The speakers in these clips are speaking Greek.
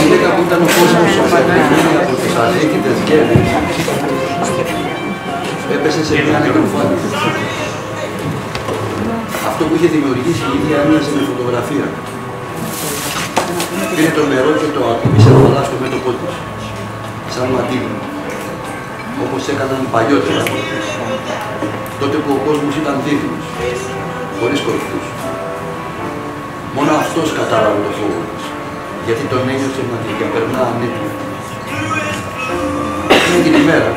Γυναίκα που ήταν ο κόσμος σοφατημένη από τις αδίκητες γέννες, έπεσε σε μια νεκροφάνεια. Αυτό που είχε δημιουργήσει η ίδια έμοιαζε με φωτογραφία. Πήρε το νερό και το ακούμπησε χαλά στο μέτωπό της, σαν αντίλημα, όπως έκαναν παλιότερα, τότε που ο κόσμος ήταν δίδυμος, χωρίς κορυφούς. Μόνο αυτός κατάλαβε το φόβο της, γιατί τον ένιωσε να την διαπερνά ανέτοιμο. Εκείνη την ημέρα,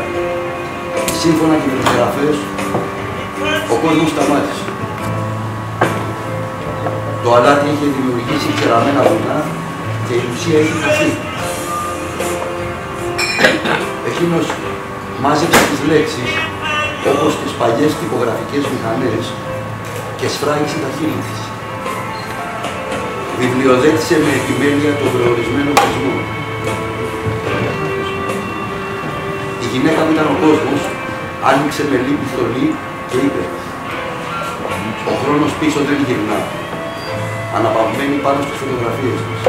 σύμφωνα και με τις γραφές, ο κόσμος σταμάτησε. Το αλάτι είχε δημιουργήσει κεραμένα βουνά και η ουσία είχε χαθεί. Εκείνος μάζεψε τις λέξεις, όπως τις παλιές τυπογραφικές μηχανές, και σφράγισε τα χείλη της. Βιβλιοδέτησε με επιμέλεια τον προορισμένο κόσμο. Η γυναίκα που ήταν ο κόσμος άνοιξε με λύπη θολή και είπε: «Ο χρόνος πίσω δεν γυρνά», αναπαυμένη πάνω στις φωτογραφίες της.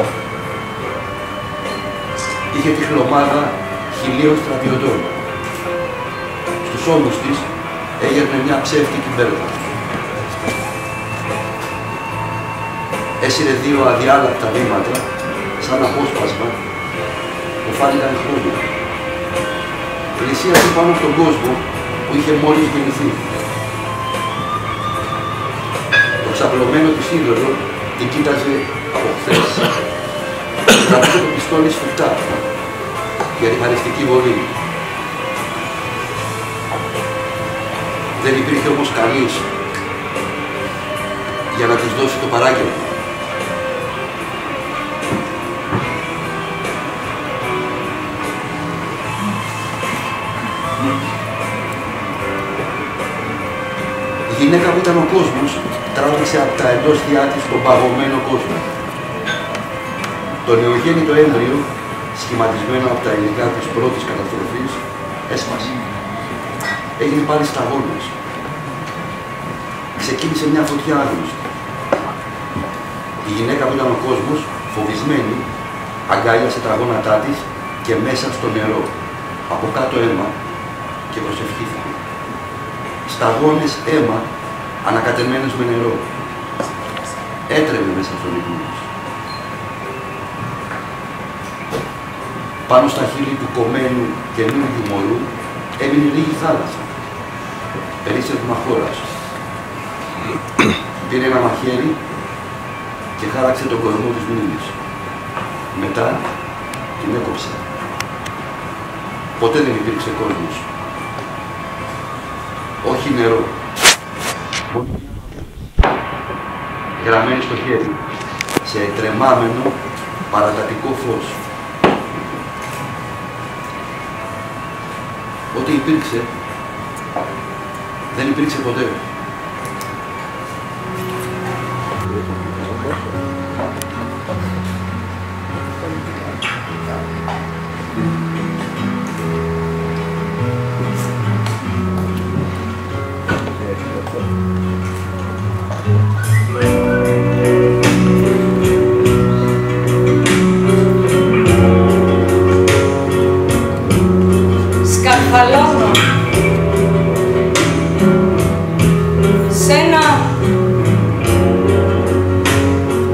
Είχε τη χλωμάδα 1000 στρατιωτών. Στους ώμους της έγερνε μια ψεύτικη μπέρδα. Έσυρε 2 αδιάλακτα βήματα, σαν απόσπασμα, που φάνηκαν χρόνια. Πλησίασε πάνω από τον κόσμο που είχε μόλις γεννηθεί. Το ξαπλωμένο της είδωλο την κοίταζε από χθες. Κρατούσε το πιστόλι σφιχτά για τη χαριστική βολή. Δεν υπήρχε όμως κανείς για να της δώσει το παράγγελμα. Η γυναίκα που ήταν ο κόσμος τράβηξε από τα εντόστια της τον παγωμένο κόσμο. Το νεογέννητο έμβριο, σχηματισμένο από τα υλικά της πρώτης καταστροφής, έσπασε. Έγινε πάλι σταγόνας. Ξεκίνησε μια φωτιά άγνωστη. Η γυναίκα που ήταν ο κόσμος, φοβισμένη, αγκάλιασε τα γόνατά της και μέσα στο νερό, από κάτω αίμα, και προσευχήθηκε. Σταγόνες αίμα, ανακατεμένες με νερό. Έτρεμε μέσα στον ύπνο της. Πάνω στα χείλη του κομμένου καινούργιου μωρού έμεινε λίγη θάλασσα. Περίσσευμα χώρας. Πήρε ένα μαχαίρι και χάραξε τον κορμό της μνήμης. Μετά την έκοψε. Ποτέ δεν υπήρξε κόσμος. Όχι νερό. Γραμμένη στο χέρι, σε τρεμάμενο παρατατικό φως. Ό,τι υπήρξε, δεν υπήρξε ποτέ. Σκαρφαλώνω σε ένα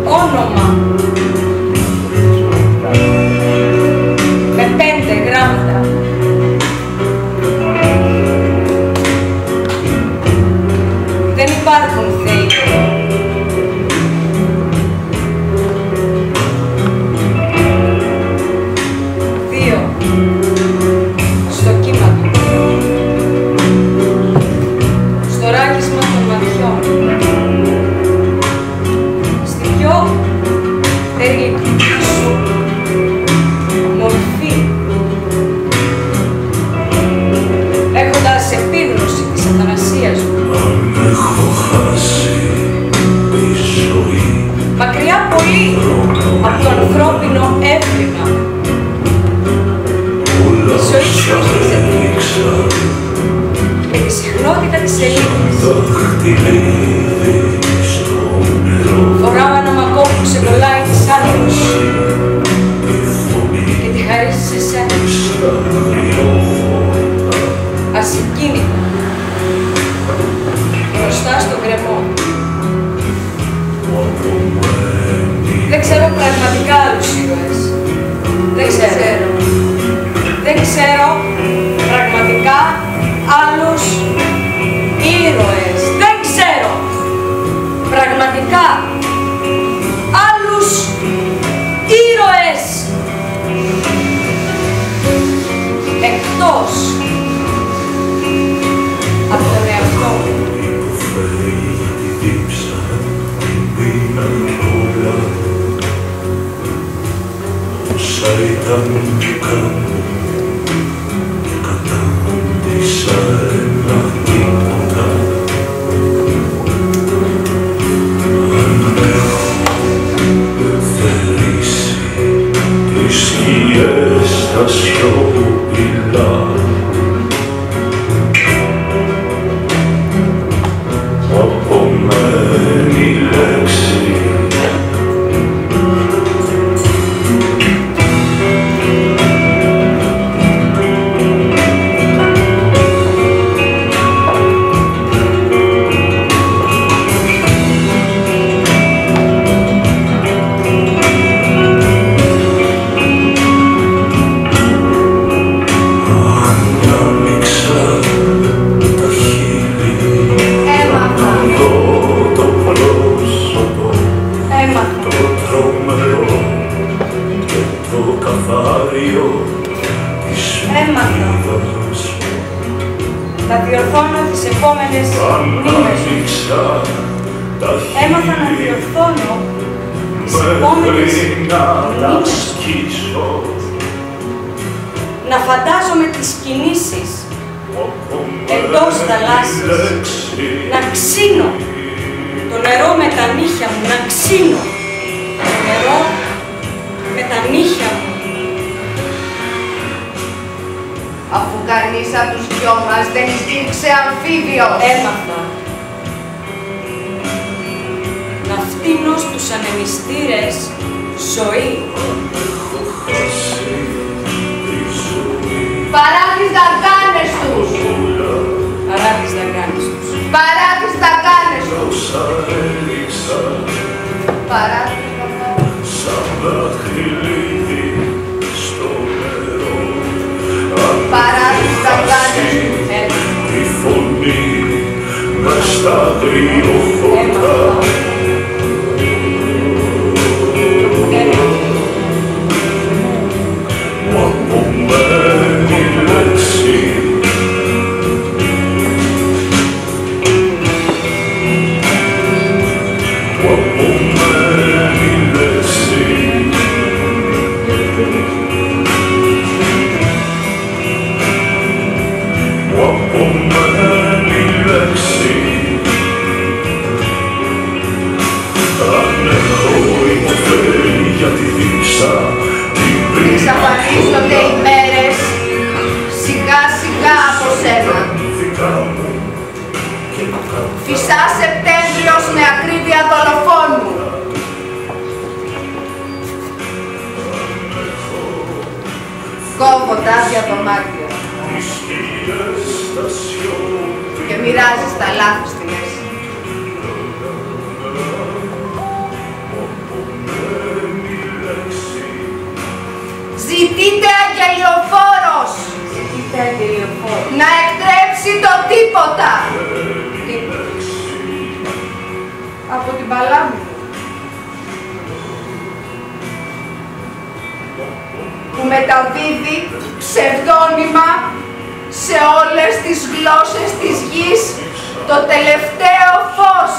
όνομα με 5 γράμματα. Δεν υπάρχουν θεοί. Αν έχω χάσει Φοράω ένα μακό που ξεκολλάει της άλλης και τη χαρίζει σε σένα. Ασυγκίνητα, μπροστά στο γκρεμό. Δεν ξέρω πραγματικά άλλους ήρωες. Δεν ξέρω. Δεν ξέρω πραγματικά άλλους ήρωες. Δεν ξέρω πραγματικά άλλους ήρωες. Εκτός από τον εαυτό μου. Ήταν κάπου και κατάντησα ένα τίποτα. Αν έχω θερήσει τις σκιές τα σιωπηλά, απομένει λέξη θα διορθώνω τις επόμενες μήνες. Έμαθα να διορθώνω τις επόμενες μήνες. Να φαντάζομαι τις κινήσεις εντός θαλάσσης. Να ξύνω το νερό με τα νύχια μου. Να ξύνω το νερό με τα νύχια μου. Αφού κανείς από τους δυο μας δεν υπήρξε αμφίβιος. Έμαθα να φτύνω στους ανεμιστήρες ζωή. Παρά τις δαγκάνες τους. Παρά τις δαγκάνες τους. Παρά τις δαγκάνες τους. Παρά τις δαγκάνες παρά τις δαγκάνες τους. Τη φωνή μες στα κρυοφωτά. Μου απομένει λέξη μου απομένει λέξη μου απομένει λέξη. Αν έχω υποφέρει για τη δίψα εξαφανίζονται οι μέρες σιγά σιγά από σένα. Φυσά Σεπτέμβριος με ακρίβεια δολοφόνου. Κόβω τα άδεια δωμάτια και μοιράζεις τα λάθη στη μέση. Ζητείτε αγγελιοφόρος να εκτρέψει το τίποτα από την παλάμη που μεταδίδει ψευδόνυμα σε όλες τις γλώσσες της γης το τελευταίο φως.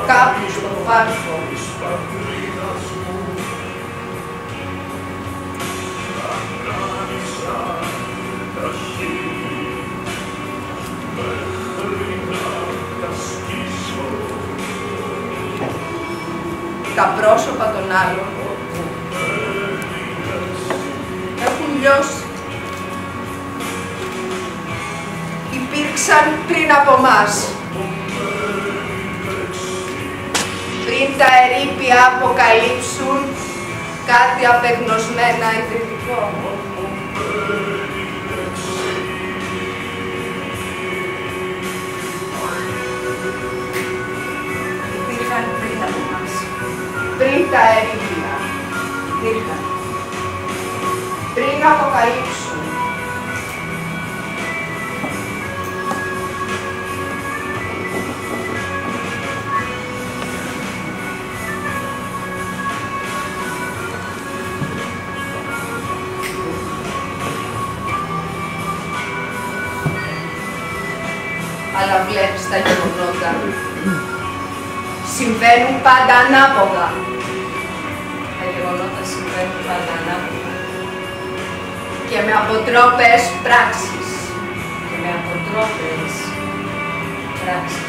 Κάπου στο πάρκο τα πρόσωπα των άλλων ήλιος υπήρξαν πριν από μας. Πριν τα ερείπια αποκαλύψουν κάτι απεγνωσμένα ιδρυτικό. Υπήρχαν πριν από μας. Πριν τα ερείπια υπήρχαν. Πριν αποκαλύψουν. Αλλά βλέπεις τα γεγονότα. Συμβαίνουν πάντα ανάποδα. Τα γεγονότα συμβαίνουν πάντα ανάποδα. Και με αποτρόπες πράξεις. Και με αποτρόπες πράξεις.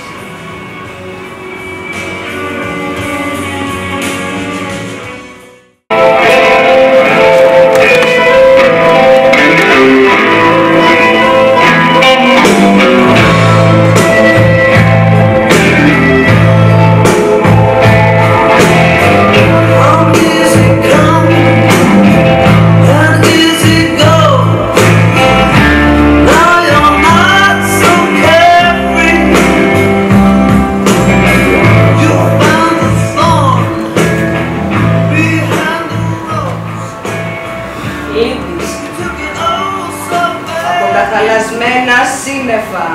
Χαλασμένα σύννεφα.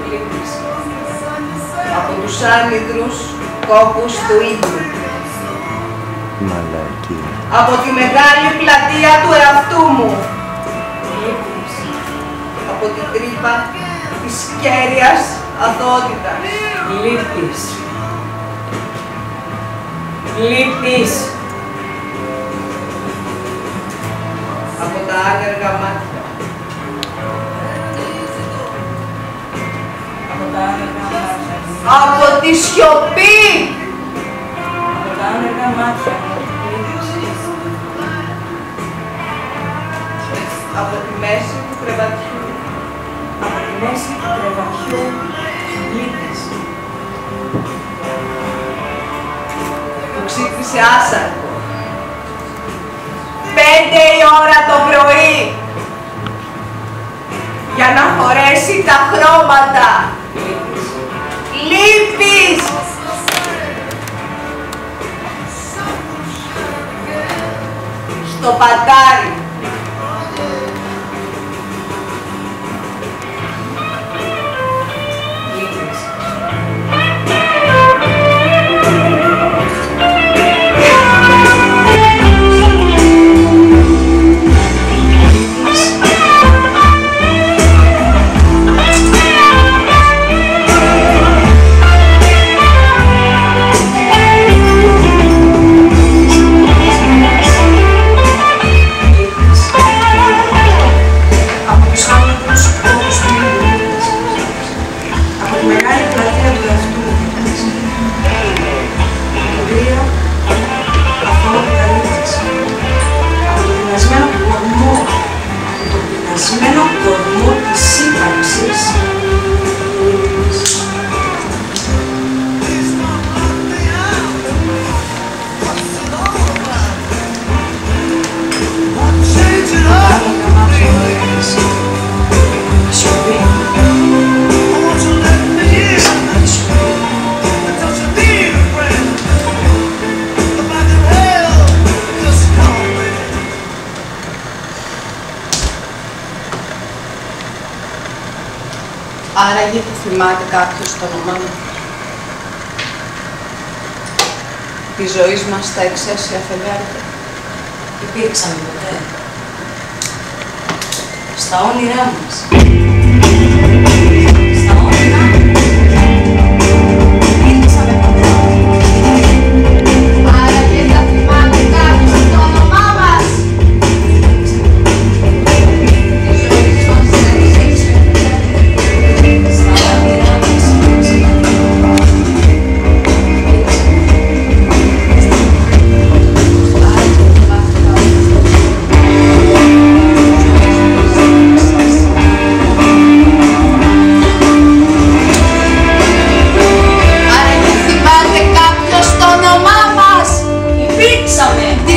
Λείπεις από τους άνυδρους κόπους του ήλιου. Μαλακή. Από τη μεγάλη πλατεία του εαυτού μου. Λείπεις από την τρύπα της κέρυας αθωότητας. Λείπεις. Λείπεις. Από τα άνεργα μάτια. Από τη σιωπή! Από τα άνεργα μάτια. Από τη μέση του κρεβατιού. Από τη μέση του κρεβατιού λείπεις. Που ξύπνησε άσαρκο. 5 η ώρα το πρωί. Για να χωρέσει τα χρώματα. Λείπεις! Στο πατάρι. Λείπεις. Άραγε που θυμάται κάποιος το όνομά μου. Τη ζωής μας στα εξαίσια φεγγάρια. Υπήρξαμε ποτέ. Στα όνειρά μας. Στα όνειρά μας. Υπήρξαμε ποτέ. Άραγε θα θυμάται κάποιος το όνομά μας. Τη ζωής μας στα εξαίσια φεγγάρια. Στα όνειρά μας. Άραγε θα θυμάται κάποιος.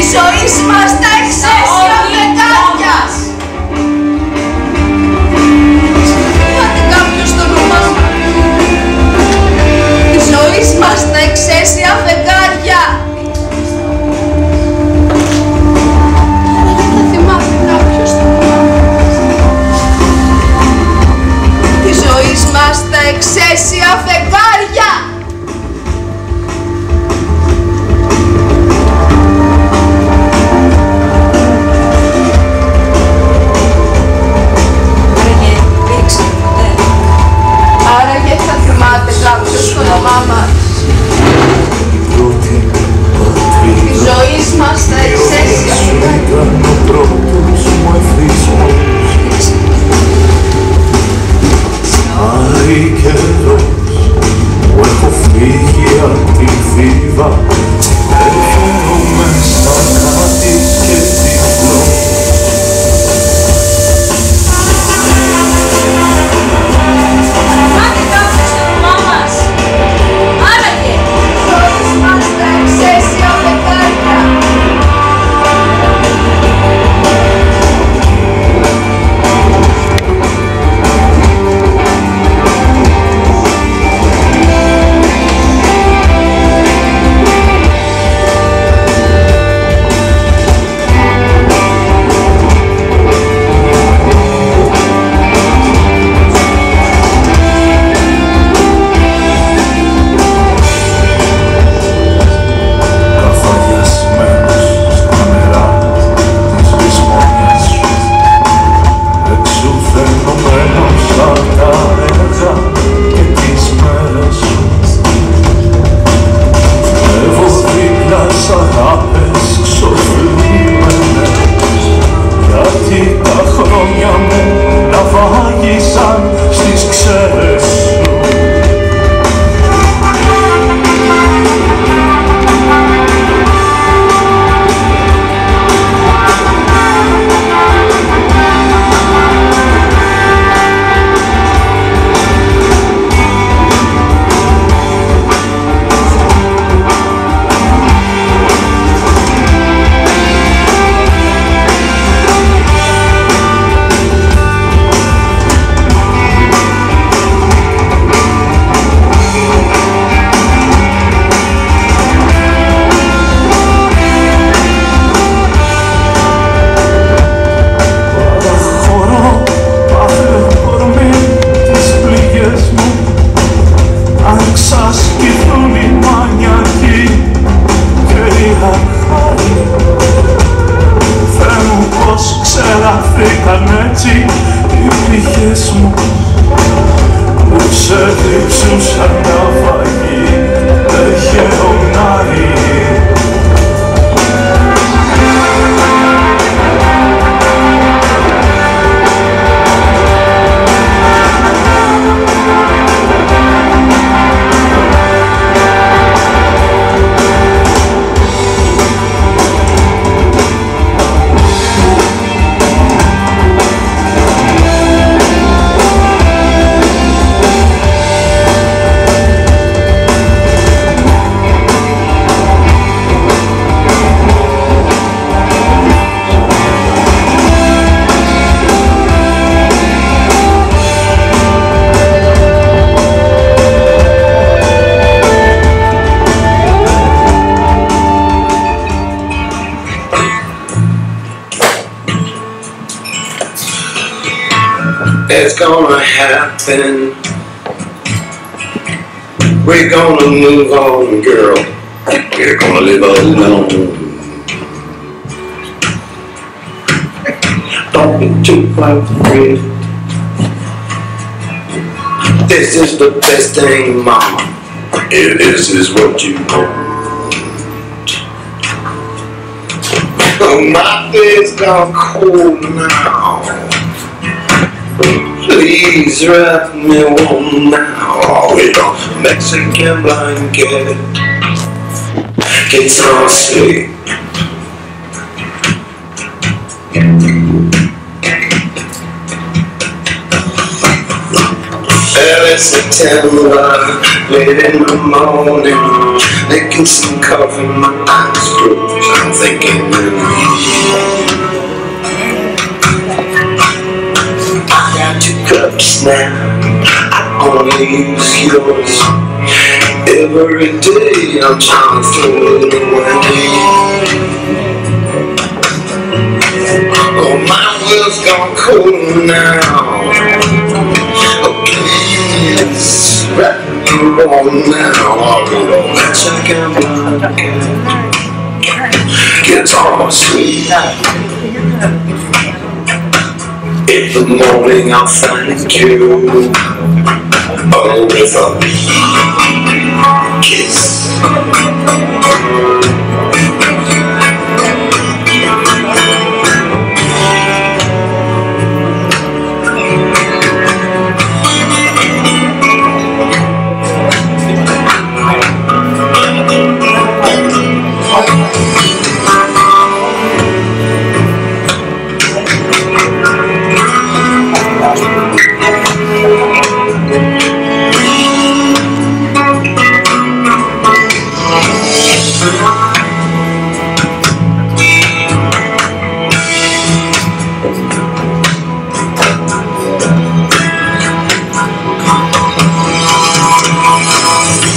Της ζωής μας τα εξαίσια φεγγάρια. Θυμάται κάποιος το όνομά μας? Της ζωής μας τα εξαίσια φεγγάρια. Θα θυμάται κάποιος το όνομά μας? Της ζωής μας τα εξαίσια φεγγάρια. Άραγε θα θυμάται κάποιος το όνομά μας? Της ζωής μας τα εξαίσια φεγγάρια. Ο πρώτος μου εθισμός. Άρη καιρός που έχω φύγει απ' τη Θήβα. Έρχομαι στα κάτι και τυφλός. Θυμάται κάποιος το όνομά μας? Άραγε! Της ζωής μας τα εξαίσια φεγγάρια. Καθαριασμένος στα νερά της λησμόνιας σου, εξουθενωμένος απ' τα έργα και τις μέρες σου.Εύω δίπλα σ' αγάπες ξοφλούμενες, γιατί τα χρόνια μου ναυάγησαν στις ξέρες σου. Παραχωρώ πάθε ορμή τις πληγές μου, αν ξασκηθούν οι μανιακοί και οι αρχάροι. Θεέ μου πως ξεραθήκαν έτσι οι πληγές μου, που ξεδίψουν σαν ναυαγή γεωνάρι. It's gonna happen. We're gonna move on, girl. We're gonna live alone. Don't be too afraid. This is the best thing, mama. This is what you want. My bed's gone cold now. Please wrap me warm now with a Mexican blanket. Get some sleep. Early September, late in the morning, making some coffee, my eyes closed. I'm thinking I got 2 cups now, I only use yours. Every day I'm trying to throw it away. Oh, my world's gone cold now. Oh, please wrap me warm now. I'll get on that second guitar sweet. In the morning I'll thank you. Oh, with a kiss.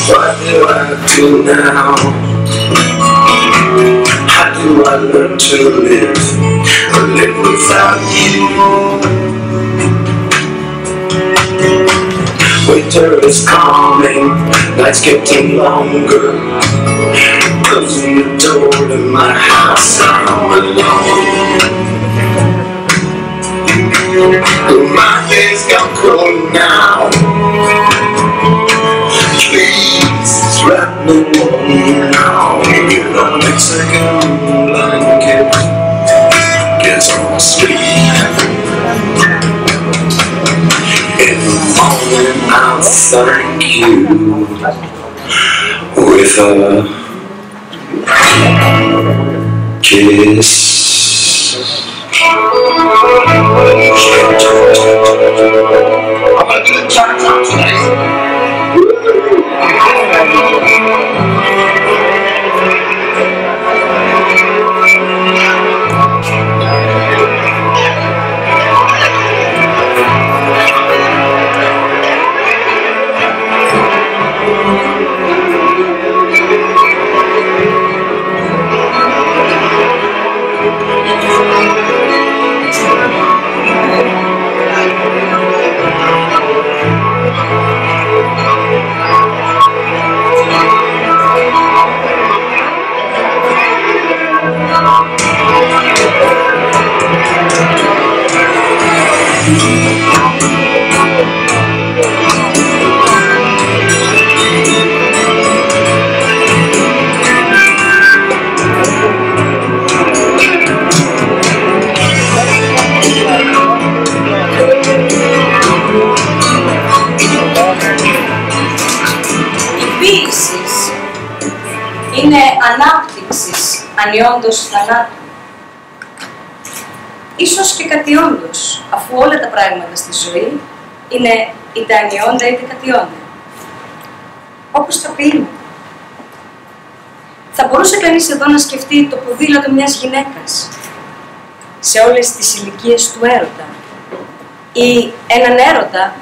What do I do now? How do I learn to live without you? Winter is coming, nights getting longer. Closing the door to my house, I'm alone. My days got cold now. Please wrap me warm now. Get on that second blanket, get on sleep. In the morning I'll thank you with a kiss. I'm gonna do the turn tonight. Είναι ανάπτυξης ανιόντος θανάτου. Ίσως και κατιόντος, αφού όλα τα πράγματα στη ζωή είναι είτε ανιόντα είτε κατιόντα. Όπως τα ποίηματα. Θα μπορούσε κανείς εδώ να σκεφτεί το ποδήλατο μιας γυναίκας σε όλες τις ηλικίες του έρωτα ή έναν έρωτα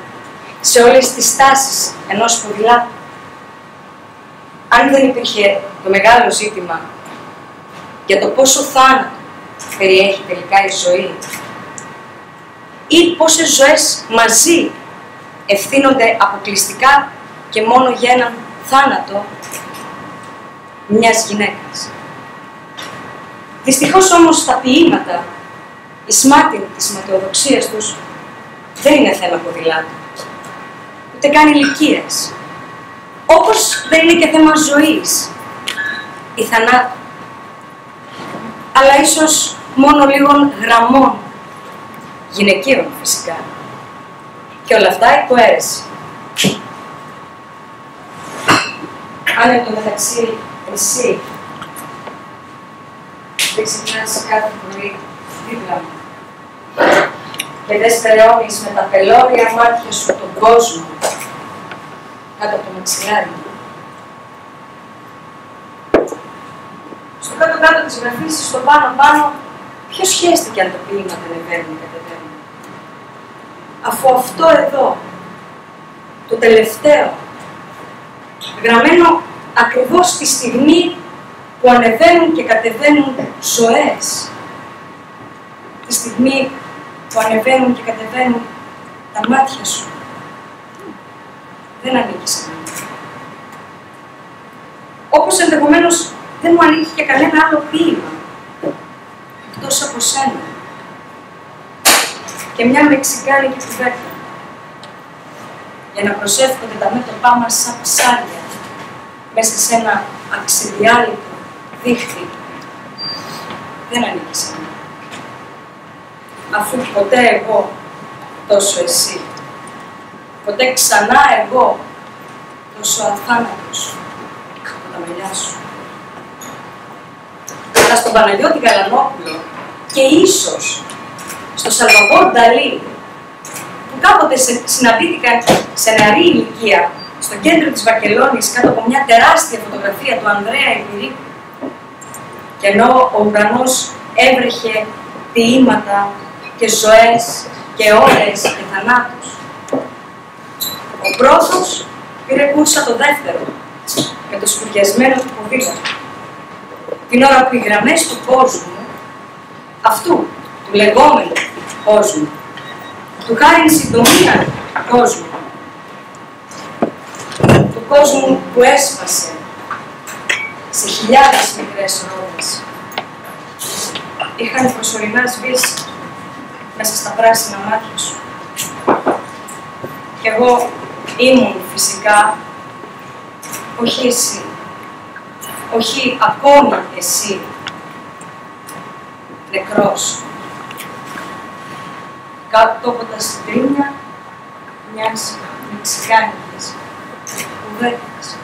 σε όλες τις στάσεις ενός ποδηλάτου. Αν δεν υπήρχε το μεγάλο ζήτημα για το πόσο θάνατο περιέχει τελικά η ζωή ή πόσες ζωές μαζί ευθύνονται αποκλειστικά και μόνο για έναν θάνατο μιας γυναίκας. Δυστυχώς όμως τα ποίηματα, η σμάτιν της ματαιοδοξίας τους δεν είναι θέμα ποδηλάτου, ούτε καν ηλικίας. Όπως δεν είναι και θέμα ζωής ή θανάτου, αλλά ίσως μόνο λίγων γραμμών, γυναικείων φυσικά. Και όλα αυτά υπό αίρεση. Αν εν τω μεταξύ εσύ δεν ξυπνάς κάθε πρωί δίπλα μου και δεν στερεώνεις με τα πελώρια μάτια σου τον κόσμο κάτω από το μαξιλάρι μου. Στο στο κάτω-κάτω της γραφής, στο πάνω-πάνω, ποιος χαίστηκε αν το ποίημα δεν ανεβαίνουν και κατεβαίνουν. Αφού αυτό εδώ, το τελευταίο, γραμμένο ακριβώς τη στιγμή που ανεβαίνουν και κατεβαίνουν ζωές, τη στιγμή που ανεβαίνουν και κατεβαίνουν τα μάτια σου, δεν ανήκει σε μένα. Όπως ενδεχομένως δεν μου ανήκει και κανένα άλλο ποίημα, εκτός από σένα. Και μια μεξικάνικη κουβέρτα, για να προσεύχονται τα μέτωπά μας σαν ψάρια μέσα σε ένα αξιδιάλειτο δίχτυ, δεν ανήκει σε μένα. Αφού ποτέ εγώ, τόσο εσύ, ποτέ ξανά εγώ, τόσο αθάνατος από τα μαλλιά σου. Αλλά στον Παναγιώτη Γαλανόπουλο και ίσως στο Σαλβαδόρ Νταλί, που κάποτε συναντήθηκαν σε νεαρή ηλικία στο κέντρο της Βαρκελόνης κάτω από μια τεράστια φωτογραφία του Ανδρέα Ιππηρίκου, και ενώ ο ουρανός έβρεχε ποίηματα και ζωές και ώρες και θανάτους, ο πρώτος πήρε κούρσα το δεύτερο με το σκουριασμένο του ποδήλατο. Την ώρα που οι γραμμές του κόσμου, αυτού του λεγόμενου κόσμου, του χάριν συντομία κόσμου, του κόσμου που έσπασε σε χιλιάδες μικρές ρόδες, είχαν προσωρινά σβήσει μέσα στα πράσινα μάτια σου. Κι εγώ ήμουν φυσικά, όχι εσύ, όχι ακόμη εσύ, νεκρός, κάτω από τα συντρίμια μιας μεξικάνικης κουβέρτας.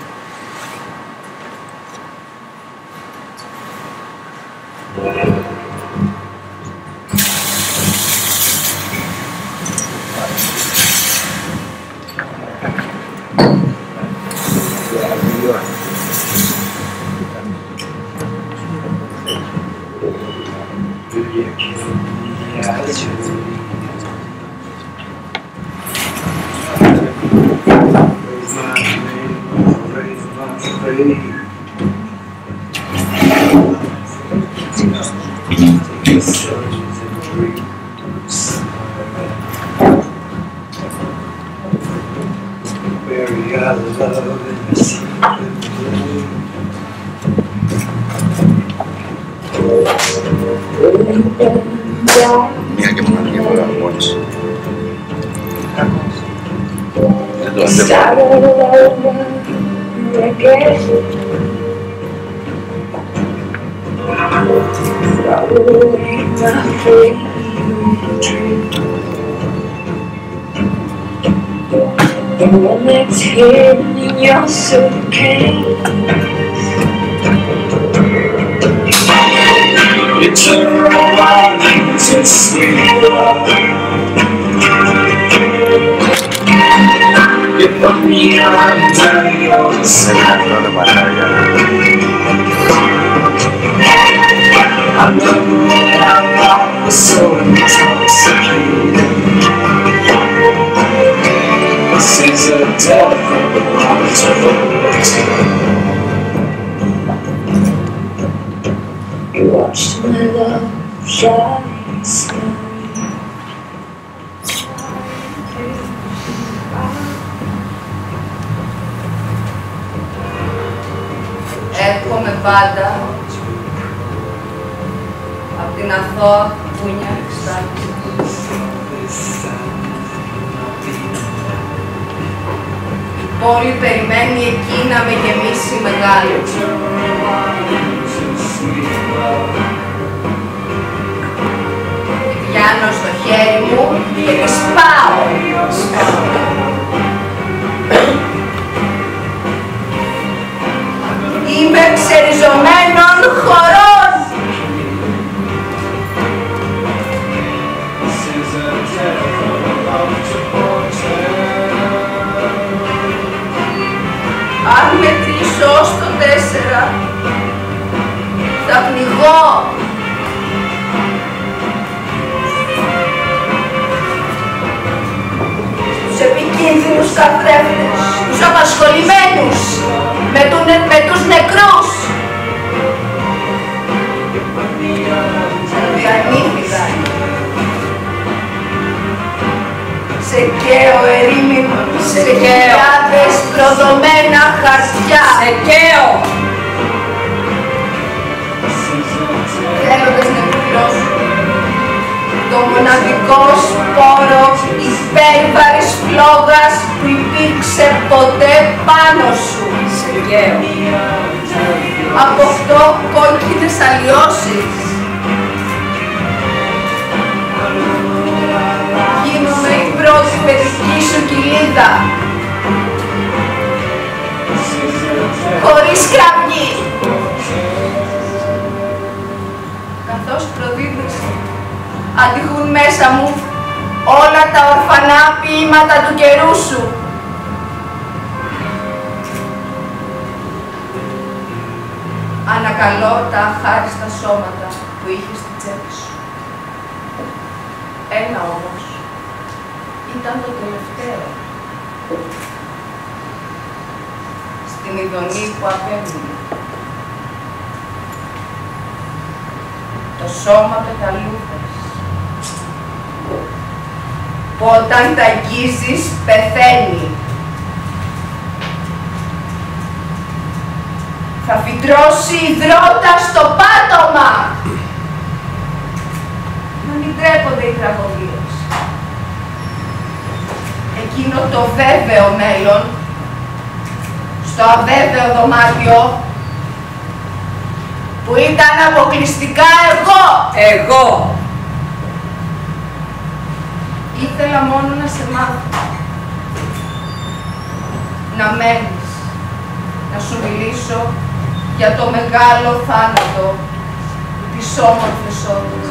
Μία και μοναδική φορά μόλις. Δεν το αντέχω. When it's hidden in your suitcase, you turn around into sweet love. You put me under your skin. I know that I was so intoxicated. This is a death of a You watched my love shine slowly. Έρχομαι πάντα από την αθώα κουκούνια εξτάκη. Η πόλη περιμένει εκεί να με γεμίσει μεγάλη. Πιάνω στο χέρι μου και τη σπάω. Είμαι ξεριζωμένων χωρών. Αν μετρήσω ως το 4, τα πνιγώ. Τους επικίνδυνους καθρέφτες, τους απασχολημένους, με τους νεκρούς. Διανύχθηκαν. Σε καίω ερήμην, σε χιλιάδες προδομένα χαρτιά. Σε καίω. Θέλοντας να εκπληρώσουν το μοναδικό σπόρο υπέρβαρης φλόγας που υπήρξε ποτέ πάνω σου. Σε καίω. Από 8 κόκκινες αλλοιώσεις. Γίνομαι η πρώτη παιδική σου κοιλίδα. Χωρίς κραυγή. Καθώς προδίδεις, αντιχούν μέσα μου όλα τα ορφανά ποίηματα του καιρού σου. Ανακαλώ τα αχάριστα σώματα που είχες στην τσέπη σου. Ένα όμως ήταν το τελευταίο. Στην ειδονή που απέμεινε. Το σώμα πεταλούδες. Που όταν τα αγγίζεις πεθαίνει. Θα φυτρώσει υδρότα στο πάτωμα. Να μην τρέπονται οι τραγωδίες. Εκείνο το βέβαιο μέλλον, στο αβέβαιο δωμάτιο, που ήταν αποκλειστικά εγώ. Εγώ. Ήθελα μόνο να σε μάθω. Να μένεις. Να σου μιλήσω για το μεγάλο θάνατο της όμορφης όρους.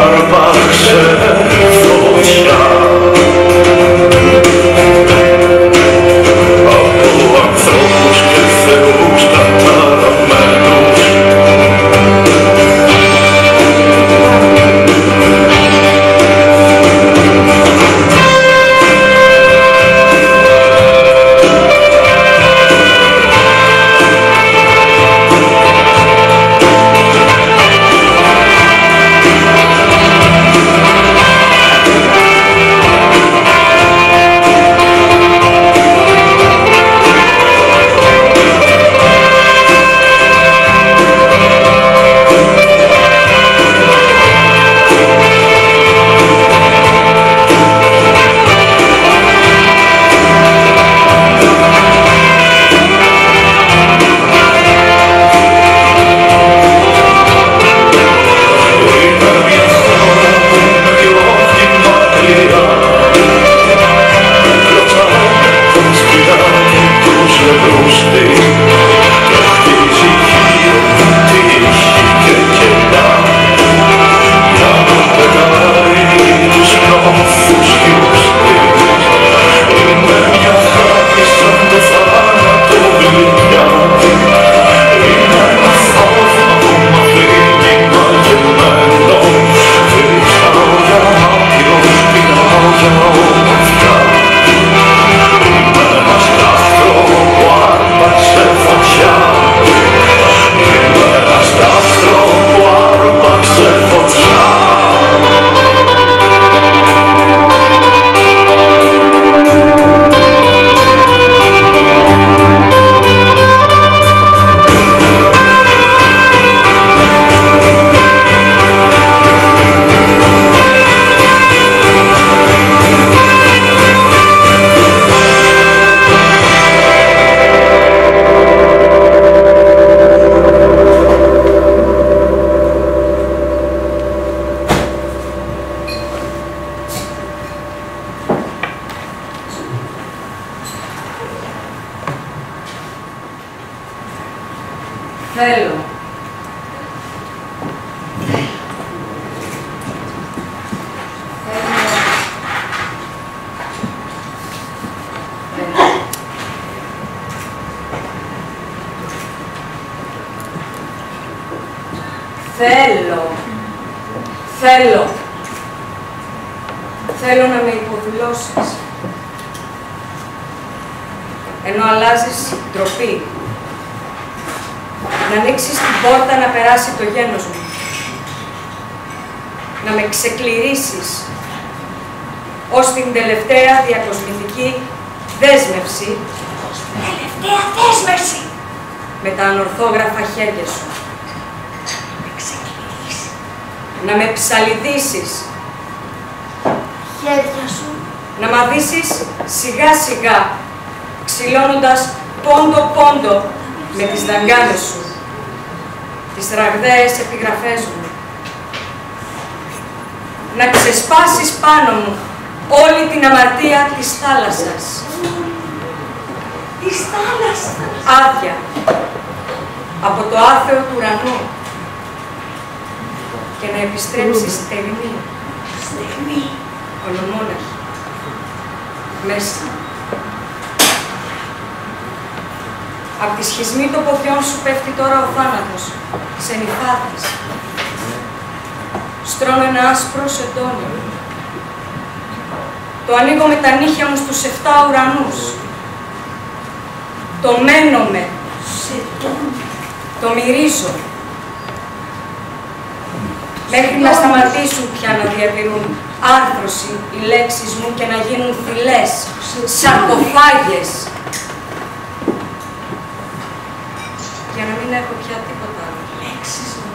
Άρπαξε Θέλω. Θέλω να με υποδουλώσεις. Ενώ αλλάζεις ντροπή. Να ανοίξεις την πόρτα να περάσει το γένος μου. Να με ξεκληρίσεις ως την τελευταία διακοσμητική δέσμευση. Τελευταία δέσμευση! Με τα ανορθόγραφα χέρια σου. Να με ψαλιδίσεις. Χέρια σου. Να μ' αδίσεις σιγά σιγά, ξυλώνοντας πόντο-πόντο με τις δαγκάνες σου, τις ραγδαίες επιγραφές μου. Να ξεσπάσεις πάνω μου όλη την αμαρτία της θάλασσας. Της θάλασσας. Άδεια, από το άθεο του ουρανού. Και να επιστρέψεις στεγνή. Στεγνή. Ολομόναχη. Μέσα. Απ' τη σχισμή των ποδιών σου πέφτει τώρα ο θάνατος, σε νυφάδες. Στρώνω ένα άσπρο σεντόνι. Το ανοίγω με τα νύχια μου στους 7 ουρανούς. Το μένομαι. Το μυρίζω. Μέχρι να σταματήσουν πια να διατηρούν άρθρωση οι λέξεις μου και να γίνουν φυλές, σαρκοφάγες. Για να μην έχω πια τίποτα άλλο. Λέξεις μου.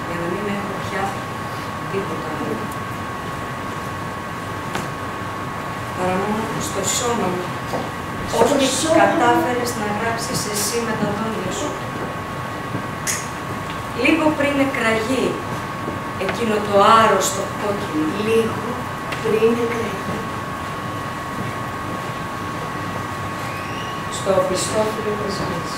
Για να μην έχω πια τίποτα άλλο. Παρά μόνο που στο σώμα μου, ό,τι κατάφερες να γράψεις εσύ με τα δόντια σου. Λίγο πριν εκραγεί εκείνο το άρρωστο κόκκινο. Λίγο πριν εκραγεί. Στο οπισθόφυλλο της γης.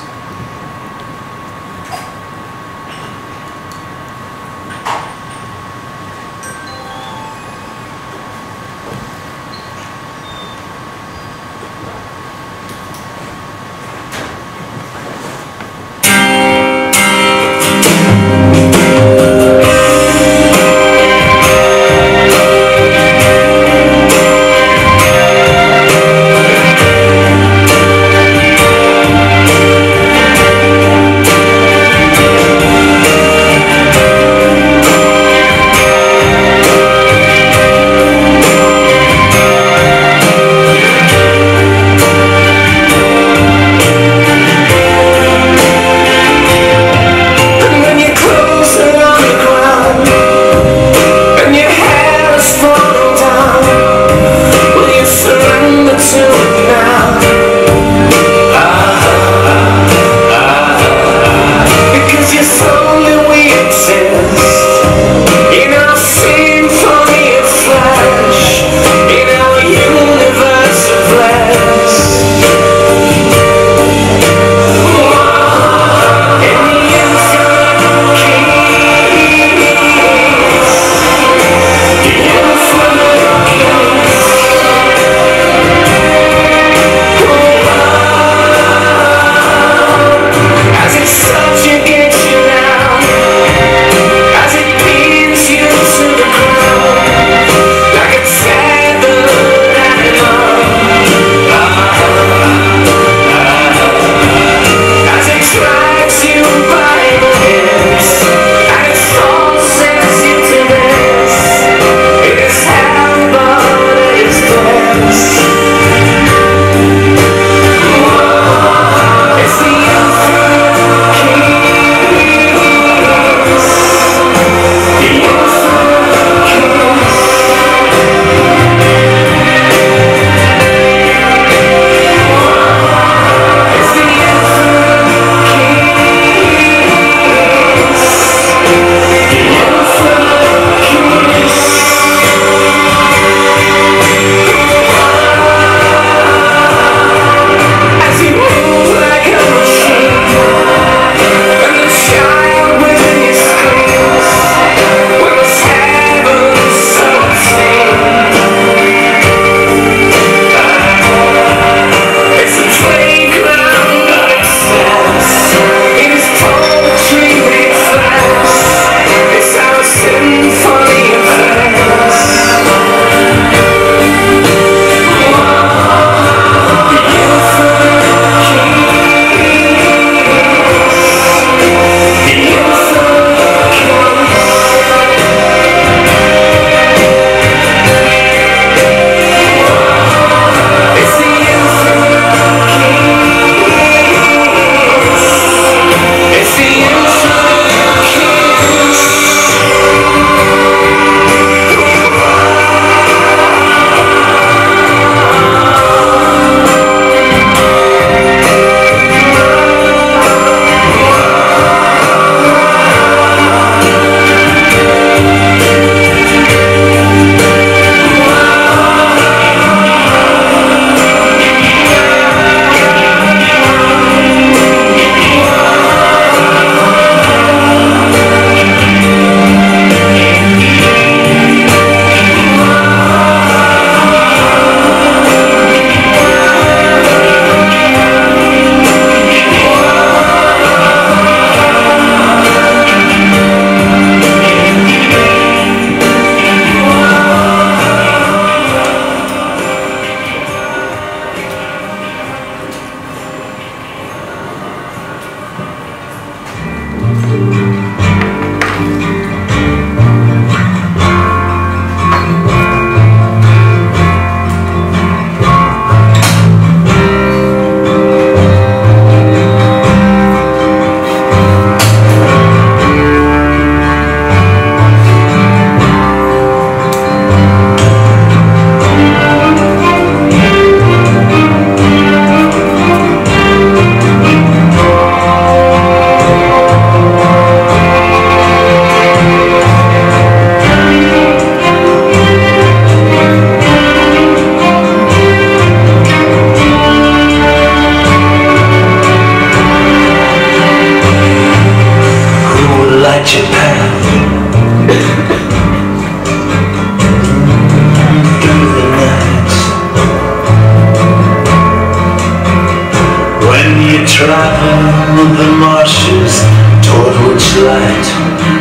night,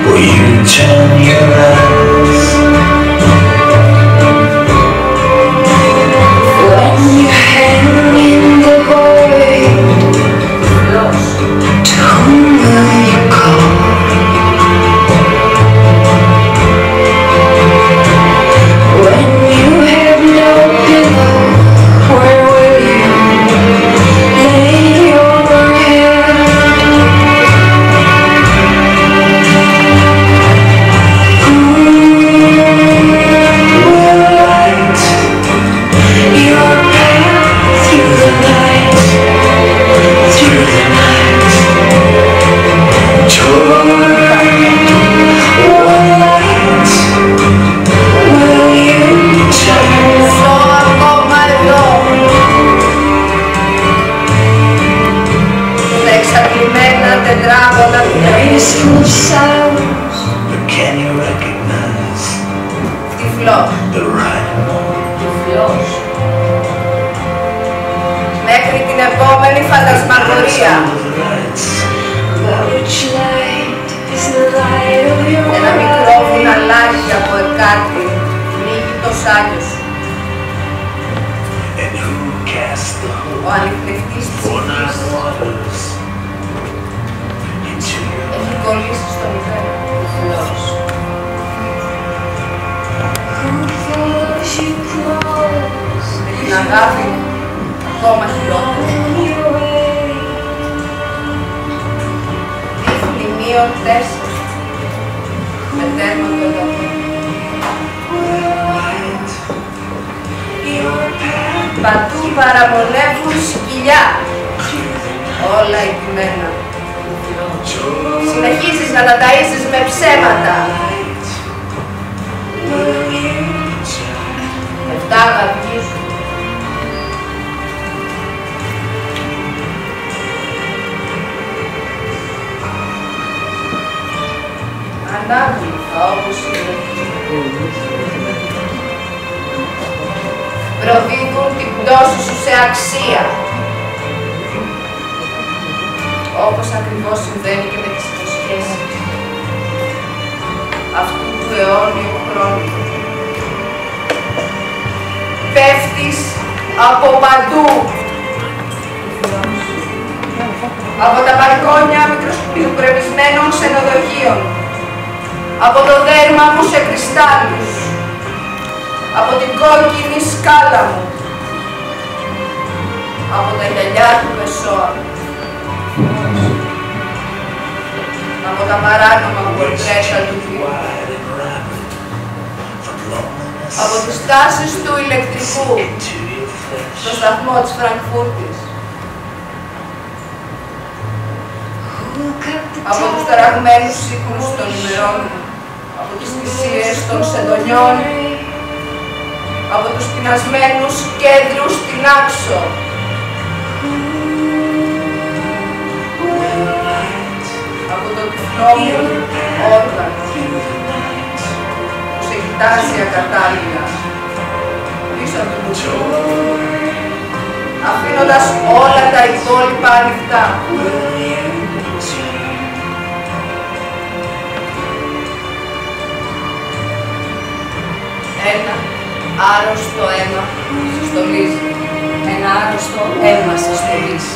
will you turn your eyes? When you hang in the void, to whom will you call? When you have no pillow, where will you lay your head? Who will light your path through the night, through the night? Toward what light will you turn? Ζω ακόμα εδώ. Τα εξαντλημένα τετράγωνα του Graceful sounds, but can you recognize τυφλός. the rhyme? Τυφλός. Μέχρι την επόμενη φαντασμαγορία. Which light is the light of your Ένα μικρό eyes? βουναλάκι από εκάτι πνίγει το σάλιο σου. And who cast the Ο whole ανιχνευτής for ψυχής nine waters into your έχει κολλήσει στον υπέρ. Τυφλός. who follows you close Με την αγάπη ακόμα χειρότερα. on your way? Δείχνει μείον 4 με τέρμα το εδώ. Light your path Παντού παραμονεύουν σκυλιά. Όλα εκειμένα. Συνεχίζεις να τα ταΐζεις με ψέματα. will you turn? Εφτά αγαυγίζουν. Ανάγλυφα όπως είναι. Προδίδουν την πτώση σου σε αξία. Όπως ακριβώς συμβαίνει και με τις υποσχέσεις αυτού του αιώνιου χρόνου. Πέφτεις από παντού. Από τα μπαλκόνια μικροσκοπημένων ξενοδοχείων. Από το δέρμα μου σε κρυστάλλους. Από την κόκκινη σκάλα μου. Από τα γυαλιά του Πεσόα. Από τα παράνομα πορτρέτα του Θεού. Από τις τάσεις του ηλεκτρικού στο σταθμό της Φραγκφούρτης. Από τους ταραγμένους ύπνους των ημερών μου. Από τις θυσίες των σεντονιών. Από τους πεινασμένους κέντρους στην Άξο. Από το τυφλό μου όργανο που σε κοιτάζει ακατάλληλα πίσω από το μουτσό, αφήνοντας όλα τα υπόλοιπα ανοιχτά. Ένα άρρωστο αίμα σε στολίζει. Ένα άρρωστο αίμα σε στολίζει.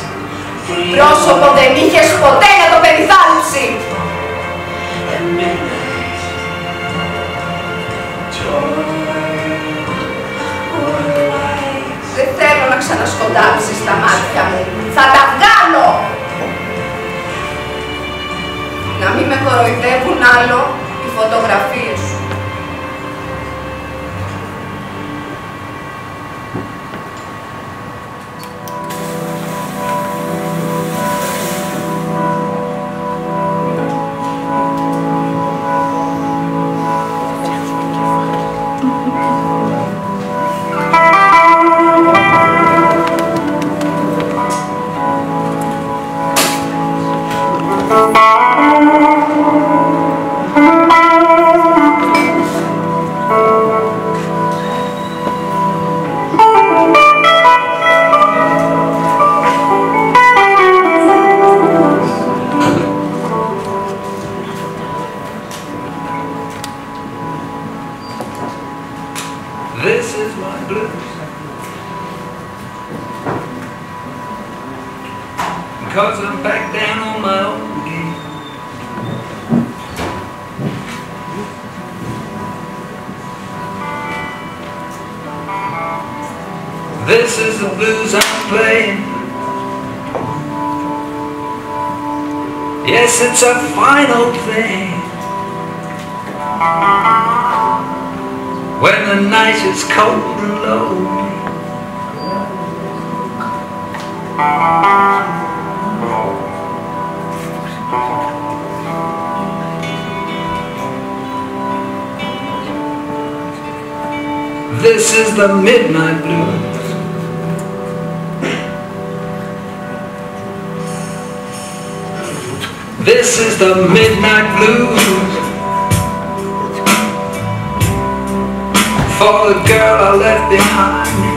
Πρόσωπο δεν είχες ποτέ να το περιθάλψει. Δεν θέλω να ξανασκοντάψεις τα μάτια μου. Θα τα βγάλω. Να μην με κοροϊδεύουν άλλο οι φωτογραφίες σου. This is my blues. Cause I'm back down on my own again. This is the blues I'm playing. Yes, it's a final thing. When the night is cold and lonely, this is the midnight blues. This is the midnight blues for the girl I left behind me.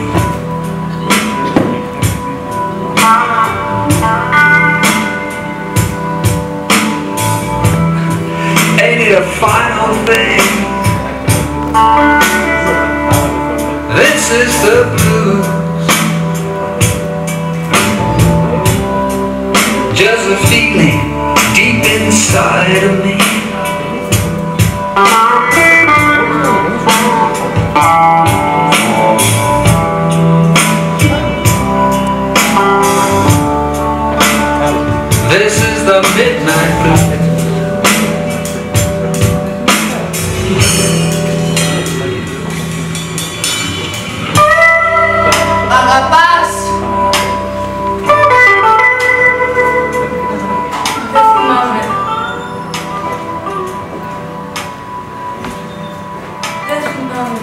Ain't it a final thing? This is the blues. Just a feeling deep inside of me. This is the midnight blues. Αγαπάς. Δεν θυμάμαι. Δεν θυμάμαι.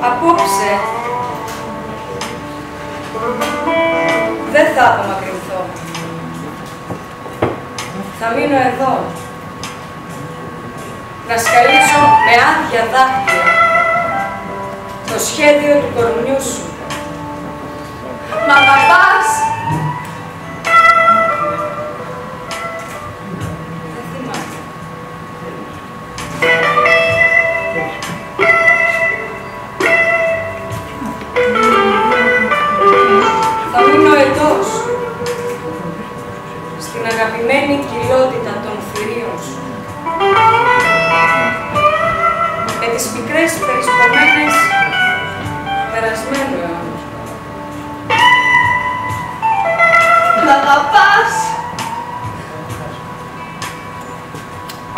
Απόψε δεν θα απομακρυνθώ. Θα μείνω εδώ να σκαλίσω με άδεια δάχτυλα το σχέδιο του κορμιού σου. Μ' αγαπάς. Δεν θυμάσαι. Θα μείνω εντός, στην αγαπημένη κοιλότητα των θηρίων σου, με τις πικρές περισπομένες περασμένου αιώνα. Μ' αγαπάς.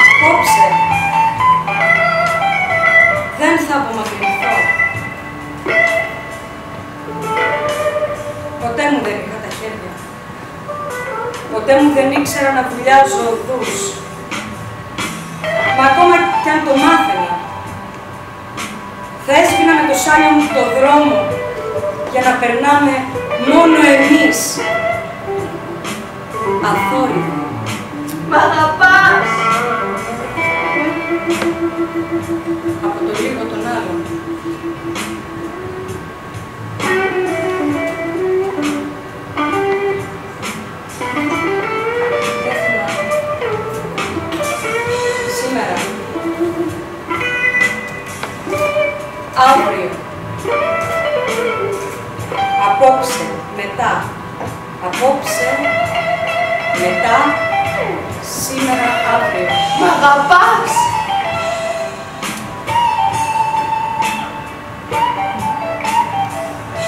Απόψε δεν θα απομακρυνθώ. Ποτέ μου δεν είχα τα χέρια. Ποτέ μου δεν ήξερα να βουλιάζω οδούς. Μα ακόμα κι αν το μάθαινα, θα έσβηνα με το σάλιο μου το δρόμο για να περνάμε μόνο εμείς. Αθόρυβα. Μ' αγαπάς. Από το λίγο των άλλων. Δεν θυμάμαι. Σήμερα. Αύριο. Απόψε. Μετά. Απόψε. Μετά. Σήμερα. Αύριο. Μ' αγαπάς.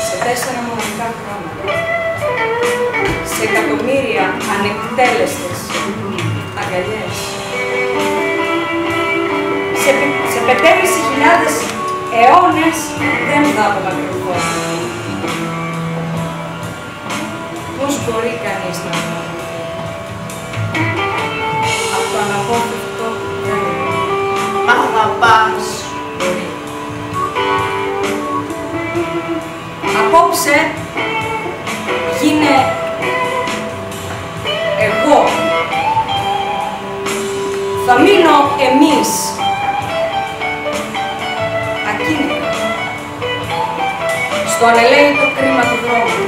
Σε 4 μοναδικά χρόνια. Σε εκατομμύρια ανεκτέλεστες αγκαλιές. Σε 5.500 αιώνες δεν θα απομακρυνθώ. Πώς μπορεί κανείς να απομακρυνθεί από το αναπόφευκτο γέννημα. Μ' αγαπάς. πας. Απόψε γίνε εγώ. Θα μείνω εμείς. Ακίνητα. Στο ανελαίητο κρίμα του δρόμου.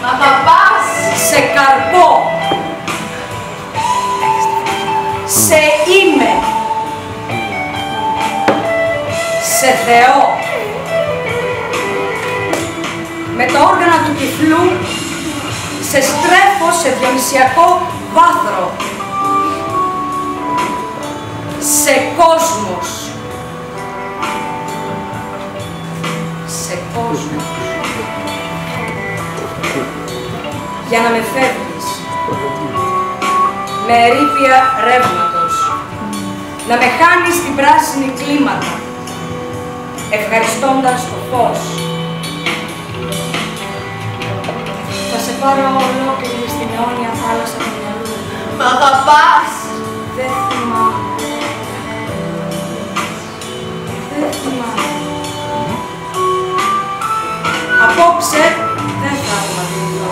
Μα θα πας. Σε καρπώ. Σε είμαι. Σε Θεό. Με τα όργανα του τυφλού σε στρέφω σε διονυσιακό βάθρο. Σε κόσμος. Σε κόσμος. Για να με φεύγεις. Με ερήπια ρεύματος. Να με χάνεις στην πράσινη κλίματα. Ευχαριστώντας το φως. Θα σε πάρω ολόκληρη στην αιώνια θάλασσα του μυαλού. Μ' αγαπάς. Δεν θυμάμαι. Δεν θυμάμαι. Απόψε δεν θα αρματιθώ.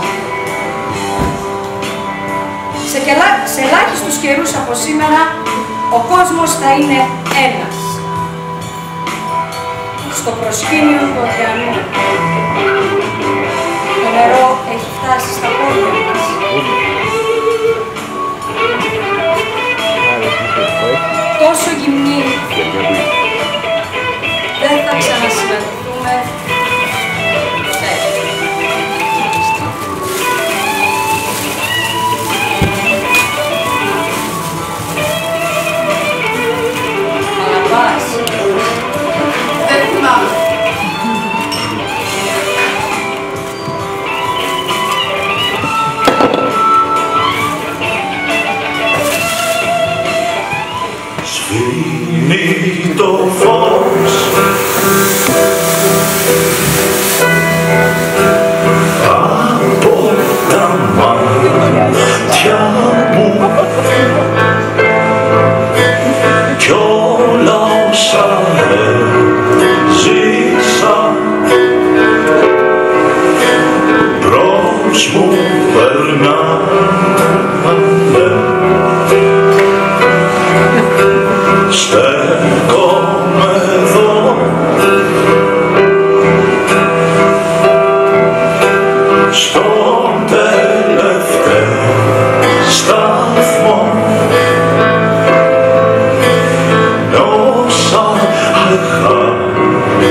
Σε ελάχιστους καιρούς από σήμερα ο κόσμος θα είναι ένας. Στο προσκήνιο του ωκεανού. Το νερό έχει φτάσει στα πόδια μας. Τόσο γυμνοί δεν θα ξανασυναντηθούμε ποτέ. Μαλαπάς. Δεν θυμάμαι. Σβήνει το φως από τα μάτια μου κι όλα όσα έζησα μπρος μου περνάνε. Στέκομαι εδώ στον τελευταίο σταθμό όσα αγάπησα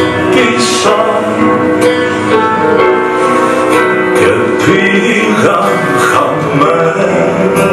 και πήγαν χαμένα.